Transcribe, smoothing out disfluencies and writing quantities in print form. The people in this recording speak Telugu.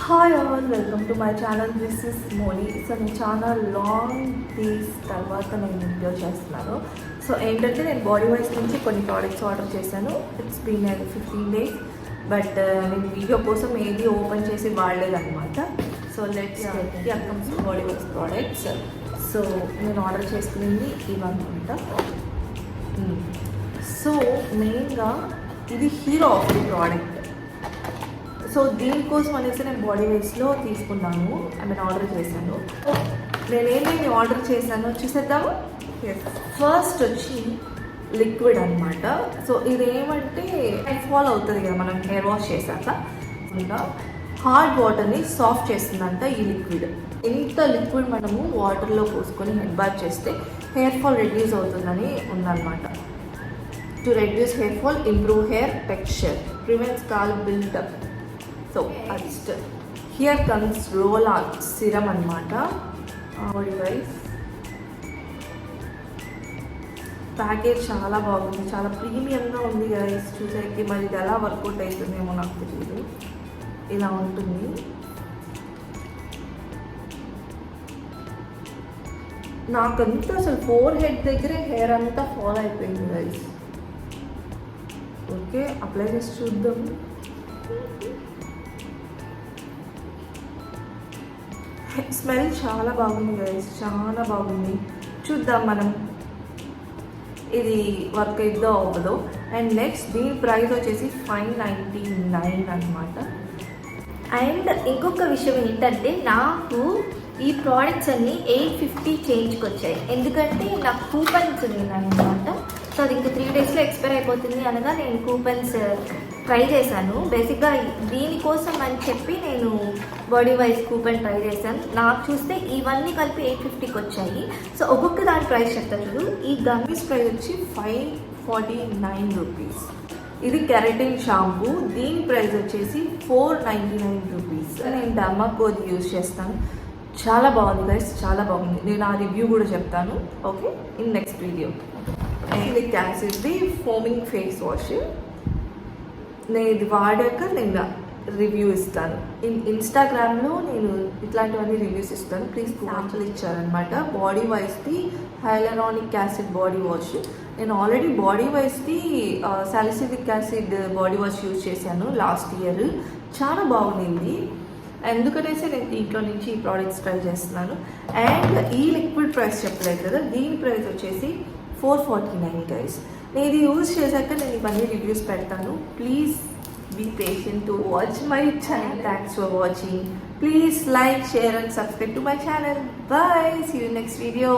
Hi all, welcome to my channel. This is Moni. So నేను చాలా లాంగ్ డేస్ తర్వాత నేను వీడియో చేస్తున్నాను. సో ఏంటంటే నేను బాడీ వైజ్ నుంచి కొన్ని ప్రోడక్ట్స్ ఆర్డర్ చేశాను. ఇట్స్ బీన్ 15 days, బట్ నేను వీడియో కోసం ఏది ఓపెన్ చేసి వాడలేదన్నమాట. So let's comes body wise products. So నేను ఆర్డర్ చేసుకునేది ఇవన్నమాట. సో మెయిన్గా ఇది hero of the product. So దీనికోసం అనేసి నేను బాడీ వేస్లో తీసుకున్నాను. ఆర్డర్ చేశాను. నేనేమేమి ఆర్డర్ చేశానో చూసేద్దాము. ఫస్ట్ వచ్చి లిక్విడ్ అనమాట. సో ఇదేమంటే హెయిర్ ఫాల్ అవుతుంది కదా మనం హెయిర్ వాష్ చేశాక. హార్డ్ వాటర్ని సాఫ్ట్ చేస్తుందంట ఈ లిక్విడ్. ఇంత లిక్విడ్ మనము వాటర్లో పోసుకొని హెడ్ బాత్ చేస్తే హెయిర్ ఫాల్ రెడ్యూస్ అవుతుందని ఉందన్నమాట. To reduce hair fall, improve hair texture, prevent scalp buildup. So next here comes roll on serum అనమాట. బాడీ వైజ్ ప్యాకేజ్ చాలా బాగుంది, చాలా ప్రీమియంగా ఉంది గైస్. చూసేకి మరి ఇది ఎలా వర్కౌట్ అవుతుందేమో నాకు తెలియదు. ఇలా ఉంటుంది. నాకంతా అసలు ఫోర్ హెడ్ దగ్గరే హెయిర్ అంతా ఫాల్ అయిపోయింది గైస్. ఓకే, అప్లై చేసి చూద్దాం. స్మెల్ చాలా బాగుంది గైస్, చాలా బాగుంది. చూద్దాం మనం ఇది వర్క్ అయిద్దో అవ్వదో. అండ్ నెక్స్ట్ దీని ప్రైస్ వచ్చేసి 599 అనమాట. అండ్ ఇంకొక విషయం ఏంటంటే నాకు ఈ ప్రోడక్ట్స్ అన్నీ 850 చేంజ్కి వచ్చాయి. ఎందుకంటే నాకు కూపన్స్ ఉన్నాయన్నమాట. సో అది ఇంకా 3 daysలో ఎక్స్పైర్ అయిపోతుంది అనగా నేను కూపన్స్ ట్రై చేశాను. బేసిక్గా దీనికోసం అని చెప్పి నేను బాడీ వైజ్ కూపన్ ట్రై చేశాను. నాకు చూస్తే ఇవన్నీ కలిపి 850కి వచ్చాయి. సో ఒక్కొక్క దాని ప్రైస్ చెప్తా చూడు. ఈ గమ్మీస్ ప్రైస్ వచ్చి 549 రూపీస్. ఇది కెరటిన్ షాంపూ. దీని ప్రైస్ వచ్చేసి 499 రూపీస్. నేను డర్మాకోది యూజ్ చేస్తాను. చాలా బాగుంది గైస్, చాలా బాగుంది. నేను ఆ రివ్యూ కూడా చెప్తాను. Okay, in next video. ఇది యాసిడ్ది ఫోమింగ్ ఫేస్ వాష్. నేను ఇది వాడాక నేను రివ్యూ ఇస్తాను. ఇన్స్టాగ్రామ్లో నేను ఇట్లాంటివన్నీ రివ్యూస్ ఇస్తాను. ప్లీజ్ శాంపుల్ ఇచ్చారనమాట. బాడీ వైజ్ది హైలరానిక్ యాసిడ్ బాడీ వాష్. నేను ఆల్రెడీ బాడీ వైజ్ది salicylic acid body wash use చేశాను లాస్ట్ ఇయర్. చాలా బాగుంది. ఎందుకనేసి నేను దీంట్లో నుంచి ఈ ప్రోడక్ట్స్ ట్రై చేస్తున్నాను. అండ్ ఈ లిక్విడ్ ప్రైస్ చెప్పలేదు కదా, దీని ప్రైస్ వచ్చేసి 449 గైస్. నేను ఇది యూజ్ చేశాక నేను ఇవన్నీ రివ్యూస్ పెడతాను. Please be patient to watch my channel. Thanks for watching. Please like, share and subscribe to my channel. Bye. See you next video.